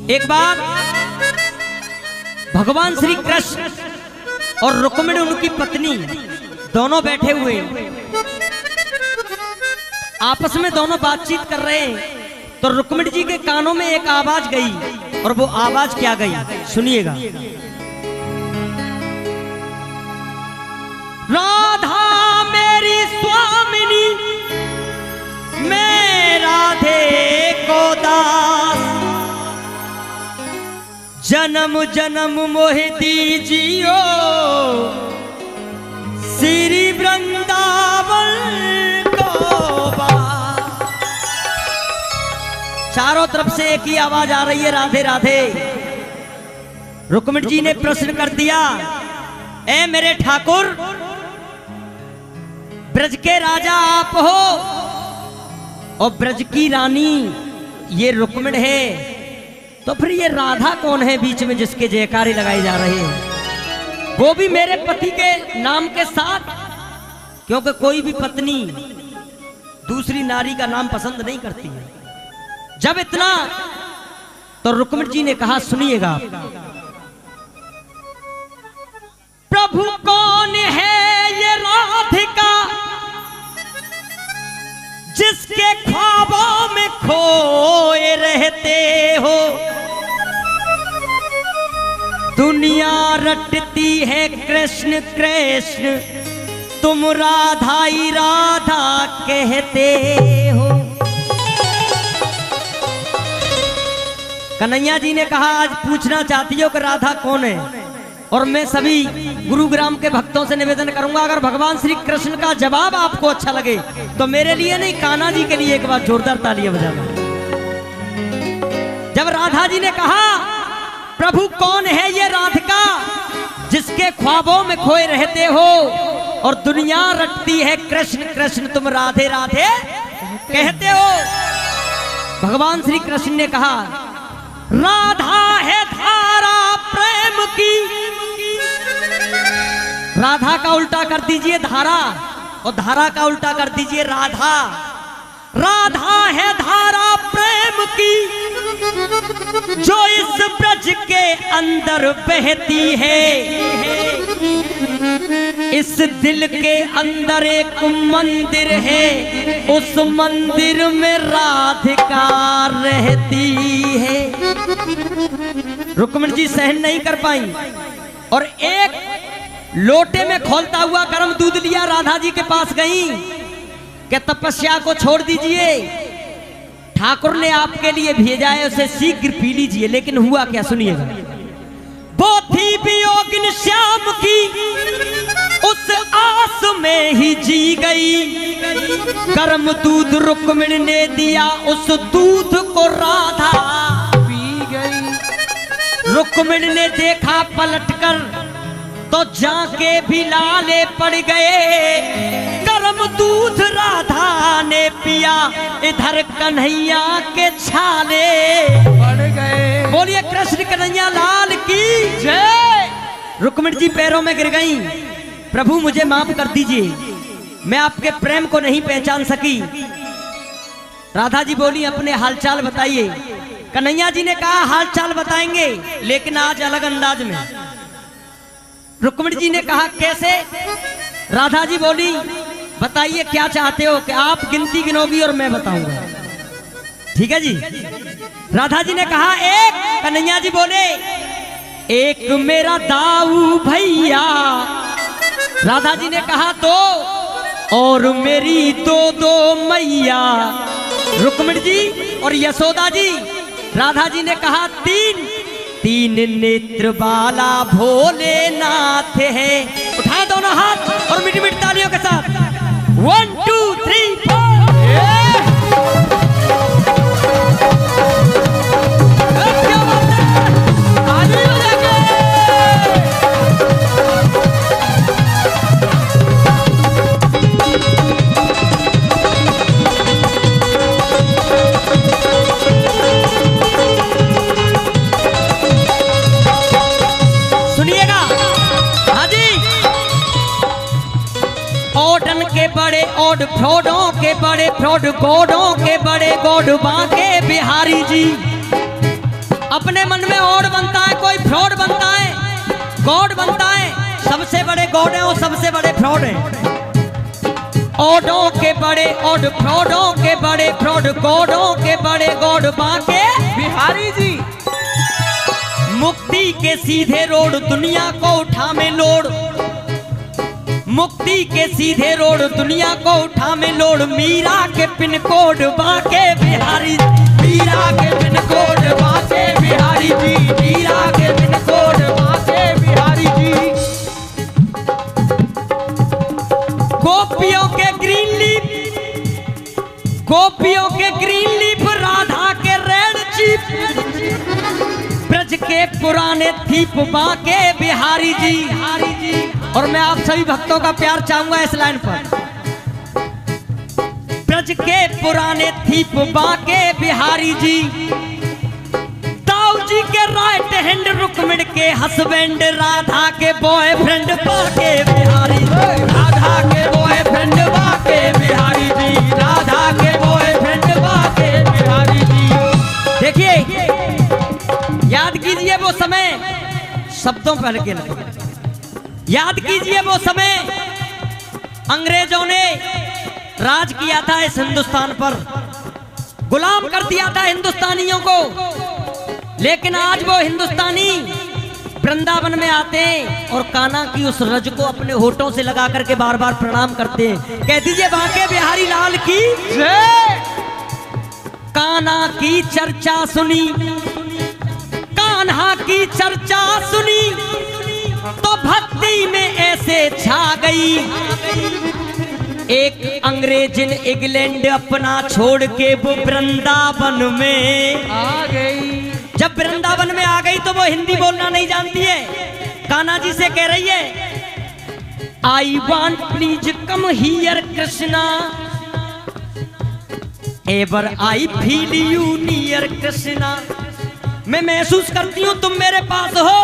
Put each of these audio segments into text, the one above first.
एक बार भगवान श्री कृष्ण और रुक्मिणी उनकी पत्नी दोनों बैठे हुए आपस में दोनों बातचीत कर रहे हैं। तो रुक्मिणी जी के कानों में एक आवाज गई और वो आवाज क्या गई सुनिएगा। राधा मेरी स्वामिनी मैं राधे को दास, जन्म जन्म मोहि दीजियो श्री वृंदावन को बास। चारों तरफ से एक ही आवाज आ रही है, राधे राधे। रुक्मिणी जी ने प्रश्न कर दिया, ए मेरे ठाकुर, ब्रज के राजा आप हो और ब्रज की रानी ये रुक्मिणी है, तो फिर ये राधा कौन है बीच में जिसके जयकारे लगाए जा रहे हैं, वो भी मेरे पति के नाम के साथ? क्योंकि कोई भी पत्नी दूसरी नारी का नाम पसंद नहीं करती है। जब इतना तो रुक्मिणी जी ने कहा, सुनिएगा, प्रभु कौन है ये राधिका जिसके ख्वाबों में खोए रहते हो, दुनिया रटती है कृष्ण कृष्ण तुम राधा ही राधा कहते हो। कन्हैया जी ने कहा, आज पूछना चाहती हो कि राधा कौन है, और मैं सभी गुरुग्राम के भक्तों से निवेदन करूंगा, अगर भगवान श्री कृष्ण का जवाब आपको अच्छा लगे तो मेरे लिए नहीं, कान्हा जी के लिए एक बार जोरदार तालियां बजाना। जब राधा जी ने कहा, प्रभु कौन है ये राधिका जिसके ख्वाबों में खोए रहते हो और दुनिया रटती है कृष्ण कृष्ण तुम राधे राधे कहते हो, भगवान श्री कृष्ण ने कहा, राधा है धारा प्रेम की। राधा का उल्टा कर दीजिए धारा, और धारा का उल्टा कर दीजिए राधा। राधा है धारा प्रेम की जो इस ब्रज के अंदर बहती है, इस दिल के अंदर एक मंदिर है, उस मंदिर में राधिका रहती है। रुक्मिणी जी सहन नहीं कर पाई और एक लोटे में खोलता हुआ गर्म दूध लिया, राधा जी के पास गई कि तपस्या को छोड़ दीजिए, ठाकुर ने आपके लिए भेजा है, उसे शीघ्र पी लीजिए। लेकिन हुआ क्या सुनिएगा। वो थी वियोगिन श्याम की उस आस में ही जी गई, गर्म दूध रुक्मिणी ने दिया, उस दूध को राधा पी गई। रुक्मिणी ने देखा पलटकर तो जाके भी लाले पड़ गए, गर्म दूध राधा ने पिया, इधर कन्हैया के छाले पड़ गए। बोलिए कृष्ण कन्हैया लाल की जय। रुक्मिणी जी पैरों में गिर गईं, प्रभु मुझे माफ कर दीजिए, मैं आपके प्रेम को नहीं पहचान सकी। राधा जी बोली, अपने हालचाल बताइए। कन्हैया जी ने कहा, हालचाल बताएंगे लेकिन आज अलग अंदाज में। रुक्मिणी जी ने कहा, कैसे? राधा जी बोली, बताइए क्या चाहते हो कि आप गिनती गिनोगी और मैं बताऊंगा। ठीक है जी। राधा जी ने कहा, एक। कन्हैया जी बोले, एक मेरा दाऊ भैया। राधा जी ने कहा, दो। और मेरी दो दो मैया। रुक्मिणी जी और यशोदा जी। राधा जी ने कहा, तीन। तीन नेत्र वाला भोलेनाथ है। उठाए दोनों हाथ और मीठी मीठी तालियों के साथ 1 2 3 4। क्या बात है, आगे हो जाके। बड़े ओड फ्रॉडों के बड़े फ्रॉड, गॉडों के बड़े गॉड बांके बिहारी जी। अपने मन में ओड बनता है, कोई फ्रॉड बनता है, गॉड बनता है। सबसे बड़े गॉड है और सबसे बड़े फ्रॉड है। ओडों के बड़े ओड, फ्रॉडों के बड़े फ्रॉड, गॉडों के बड़े गॉड बाके बिहारी जी। मुक्ति के सीधे रोड, दुनिया को उठा में लोड। मुक्ति के सीधे रोड, दुनिया को उठा में लोड। मीरा के पिन कोड बाके बिहारी, मीरा के पिन कोड बाके बिहारी जी, मीरा के पिन कोड बाके बिहारी जी। गोपियों के ग्रीन लीफ, गोपियों के ग्रीन लीफ, राधा के रेड चीफ, ब्रज के पुराने थीप बाके बिहारी जी। और मैं आप सभी भक्तों का प्यार चाहूंगा इस लाइन पर। ब्रज के पुराने थीप बाके बिहारी जी। ताऊ जी के राइट हैंड, रुक्मिणी के हस्बैंड, राधा के बॉयफ्रेंड बाके बिहारी, राधा के बॉयफ्रेंड बाके बिहारी जी, राधा के बॉयफ्रेंड बाके बिहारी जी। देखिए, याद कीजिए वो समय, शब्दों पर हल्के लगे। याद कीजिए वो समय अंग्रेजों ने राज किया था इस हिंदुस्तान पर, गुलाम कर दिया था हिंदुस्तानियों को। लेकिन आज वो हिंदुस्तानी वृंदावन में आते हैं और कान्हा की उस रज को अपने होठों से लगा करके बार बार प्रणाम करते हैं। कह दीजिए बांके बिहारी लाल की जय। कान्हा की चर्चा सुनी, कान्हा की चर्चा सुनी, तो भक्ति में ऐसे छा गई। एक अंग्रेजन इंग्लैंड अपना छोड़ के वो वृंदावन में आ गई। जब वृंदावन में आ गई तो वो हिंदी बोलना नहीं जानती है। कान्हा जी से कह रही है, I want please come here Krishna, ever I feel you near Krishna. मैं महसूस करती हूँ तुम मेरे पास हो।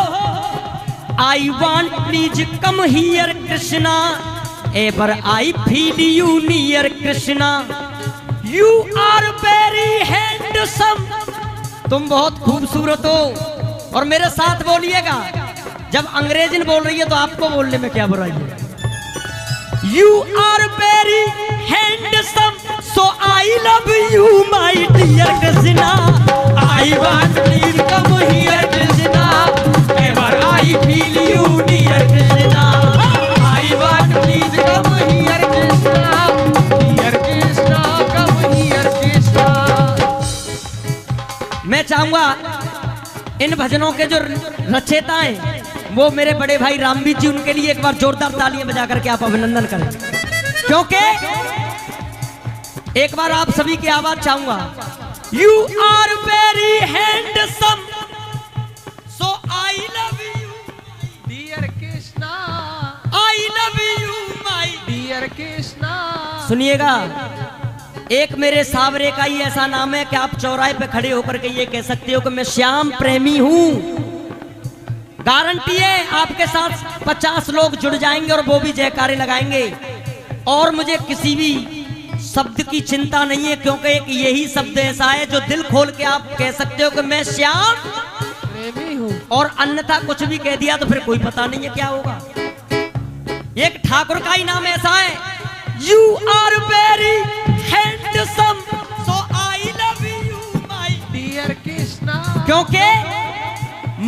I want please come here Krishna, ever I feel you near Krishna. You are very handsome, तुम बहुत खूबसूरत हो। और मेरे साथ बोलिएगा, जब अंग्रेजन बोल रही है तो आपको बोलने में क्या बुराई है। You are very handsome, so I love you my dear Krishna. I want please come here Krishna, ever I feel you near Krishna. I want please come here Krishna, here Krishna, come here Krishna. मैं चाहूंगा इन भजनों के जो रचयिता हैं वो मेरे बड़े भाई रामवीर जी, उनके लिए एक बार जोरदार तालियां बजा करके आप अभिनंदन करें। क्योंकि एक बार आप सभी की आवाज चाहूंगा। You are very handsome, so I love you dear Krishna, I love you my dear Krishna. सुनिएगा, एक मेरे सावरे का ही ऐसा नाम है कि आप चौराहे पे खड़े होकर के ये कह सकते हो कि मैं श्याम प्रेमी हूं। गारंटी है आपके साथ 50 लोग जुड़ जाएंगे और वो भी जयकारे लगाएंगे। और मुझे किसी भी शब्द की चिंता नहीं है, क्योंकि एक यही शब्द ऐसा है जो दिल खोल के आप कह सकते हो कि मैं श्याम प्रेमी हूँ। और अन्यथा कुछ भी कह दिया तो फिर कोई पता नहीं है क्या होगा। एक ठाकुर का ही नाम ऐसा है, you are very handsome, so I love you my dear Krishna. क्योंकि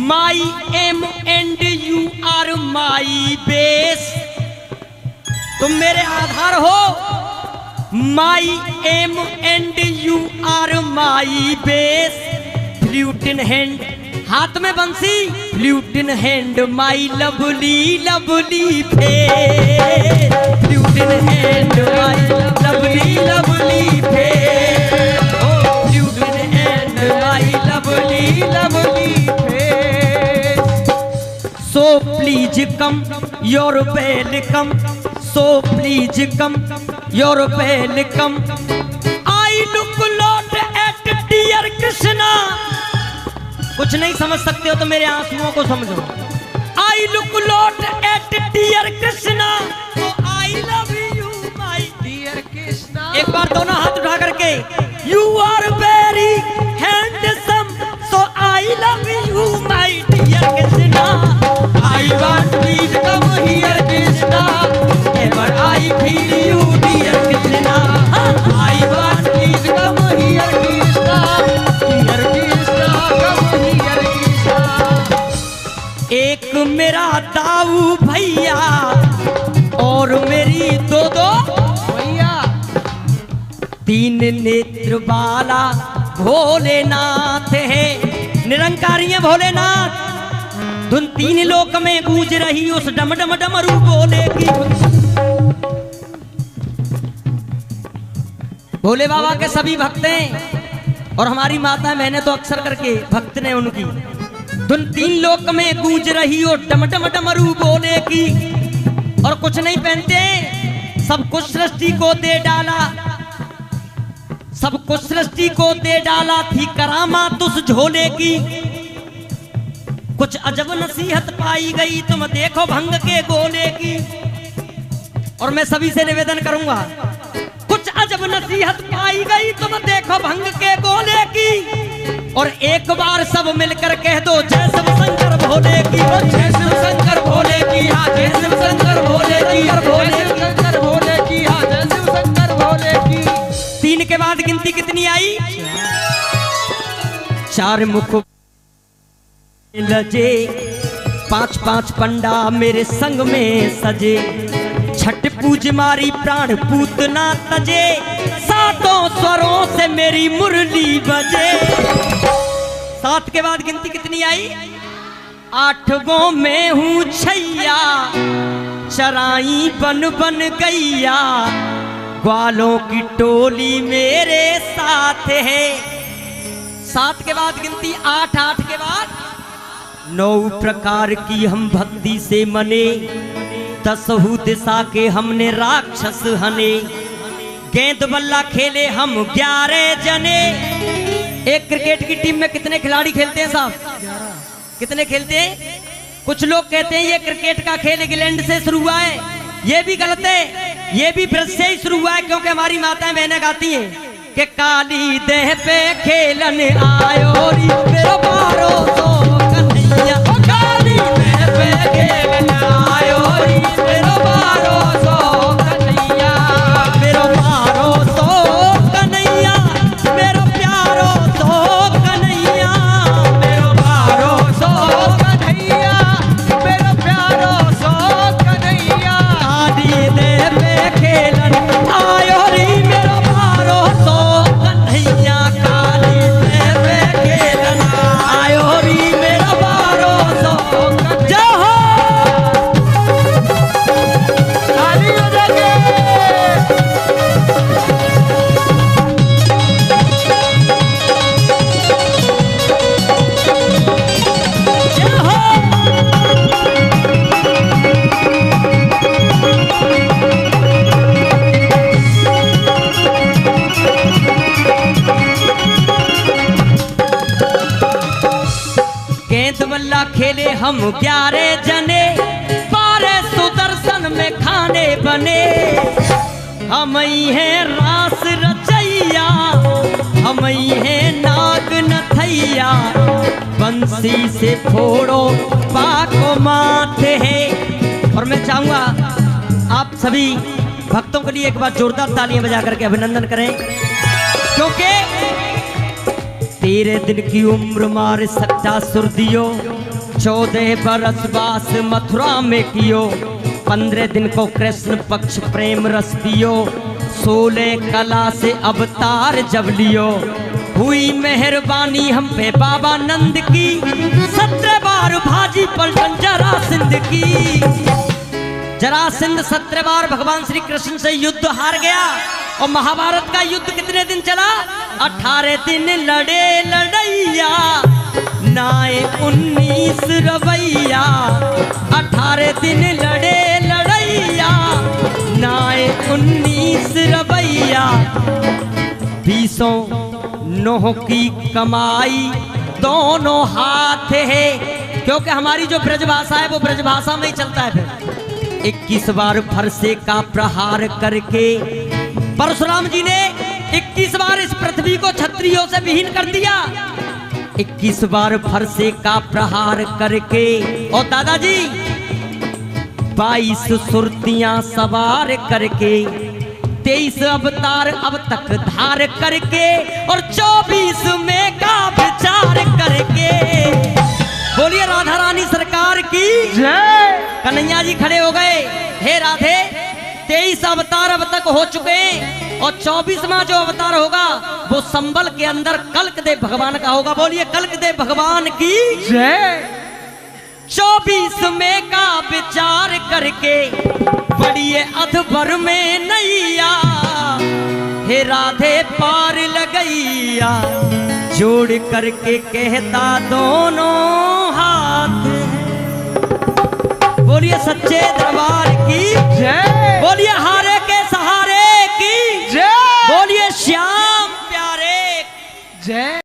my aim and you are my base, तुम मेरे आधार हो। My aim and you are my base. Flute in hand, हाथ में बंसी, flute in hand my lovely lovely face. Flute in hand my lovely lovely face. Flute in hand my lovely lovely face. So please come, you're welcome, so please come, you're welcome. I look lot at dear Krishna. कुछ नहीं समझ सकते हो तो मेरे आंसुओं को समझो। I look lot at dear Krishna, so I love you my dear Krishna. एक बार दोनों हाथ उठा करके, you are very handsome, so I I love you my dear Krishna, I want please come here Krishna, ever I feel you dear Krishna, I want please come here Krishna, here Krishna, come here Krishna. एक मेरा दाऊ भैया और मेरी दो भैया तीन नेत्र वाला भोलेनाथ है, निरंकारी है भोलेनाथ। धुन तीन लोक में गूंज रही उस डम डम डमरू बोले की। भोले बाबा के सभी भक्त हैं और हमारी माता मैंने तो अक्सर करके भक्त ने उनकी। धुन तीन लोक में गूंज रही और डम डम डमरू बोले की। और कुछ नहीं पहनते, सब कुछ सृष्टि को दे डाला, सब कुछ सृष्टि को दे डाला थी करामात उस झोले की। कुछ अजब नसीहत पाई गई तुम देखो भंग के गोले की। और मैं सभी से निवेदन करूंगा, कुछ अजब नसीहत पाई गई तुम देखो भंग के गोले की। और एक बार सब मिलकर कह दो जय शिव शंकर भोले की, जय शिव शंकर भोले की, हाँ जय शिव शंकर भोले की, जय शिव शंकर भोले की, हाँ जय शिव शंकर भोले की। तीन के बाद गिनती कितनी आई? चार मुख लजे, पांच पांच पंडा मेरे संग में सजे, छठ पूज मारी प्राण पूतना तजे, सातों स्वरों से मेरी मुरली बजे। सात के बाद गिनती कितनी आई? आठवों में हूँ छैया, चराई बन बन गैया, ग्वालों की टोली मेरे साथ है। सात के बाद गिनती आठ, आठ के बाद नौ प्रकार की हम भक्ति से मने, दसहु दिशा के हमने राक्षस हने, गेंद बल्ला खेले हम 11 जने। एक क्रिकेट की टीम में कितने खिलाड़ी खेलते हैं साहब? कितने खेलते हैं? कुछ लोग कहते हैं ये क्रिकेट का खेल इंग्लैंड से शुरू हुआ है, ये भी गलत है, ये भी ब्रज से ही शुरू हुआ है। क्योंकि हमारी माताएं बहनें गाती हैं कि काली देह पे खेलन आयो री मेरो बारो सो कन्हैया, काली देह पे खेलन आयो री मेरो बारो सो कन्हैया, मेरो बारो सो कन्हैया, मेरो प्यारो सो कन्हैया, मेरो बारो सो कन्हैया, मेरा प्यारो सो कन्हैया। काली देह पे खेलन आयो री मेरो बारो सो कन्हैया, काली देह पे खेलन आयो री मेरो बारो सो जय हो। ताली बजा के जय हो। गेंद बल्ला खेले हम 11 जने, 12 सुदर्शन में खाने बने, हम ही हैं रास रचैया, हम ही हैं नाग नथैया, बंसी से फोड़ो पाको माथे है। और मैं चाहूंगा आप सभी भक्तों के लिए एक बार जोरदार तालियां बजा करके अभिनंदन करें, क्योंकि 13 दिन की उम्र मार सच्चा सुर दियो, 14 बरस बास मथुरा में कियो, 15 दिन को कृष्ण पक्ष प्रेम रस दियो, 16 कला से अवतार जब लियो, हुई मेहरबानी हम पे बाबा नंद की, 17 बार भाजी पलटन जरासिंध की। जरासिंध 17 बार भगवान श्री कृष्ण से युद्ध हार गया। और महाभारत का युद्ध कितने दिन चला? 18 दिन लड़े लड़ैया, नाए 19 रवैया, 18 दिन लड़े लड़ैया, नाए 19 रवैया, 20 नोह की कमाई दोनों हाथ है। क्योंकि हमारी जो ब्रजभाषा है वो ब्रजभाषा में ही चलता है। फिर 21 बार फरसे का प्रहार करके परशुराम जी ने 21 बार इस पृथ्वी को क्षत्रियों से विहीन कर दिया। 21 बार फरसे का प्रहार करके और दादाजी 22 सुरतियां सवार करके 23 अवतार अब तक धार करके और 24 में का विचार करके। बोलिए राधा रानी सरकार की जय। कन्हैया जी खड़े हो गए। हे राधे 23 अवतार अब तक हो चुके हैं और 24वां जो अवतार होगा वो संबल के अंदर कल्कदेव भगवान का होगा। बोलिए कल्कदेव भगवान की जय। 24 में का विचार करके बड़िए अधबर में नैया हे राधे पार लगैया जोड़ करके कहता दोनों हाथ। बोलिए सच्चे दरबार की जय। बोलिए हारे के सहारे की जय। बोलिए श्याम प्यारे जय।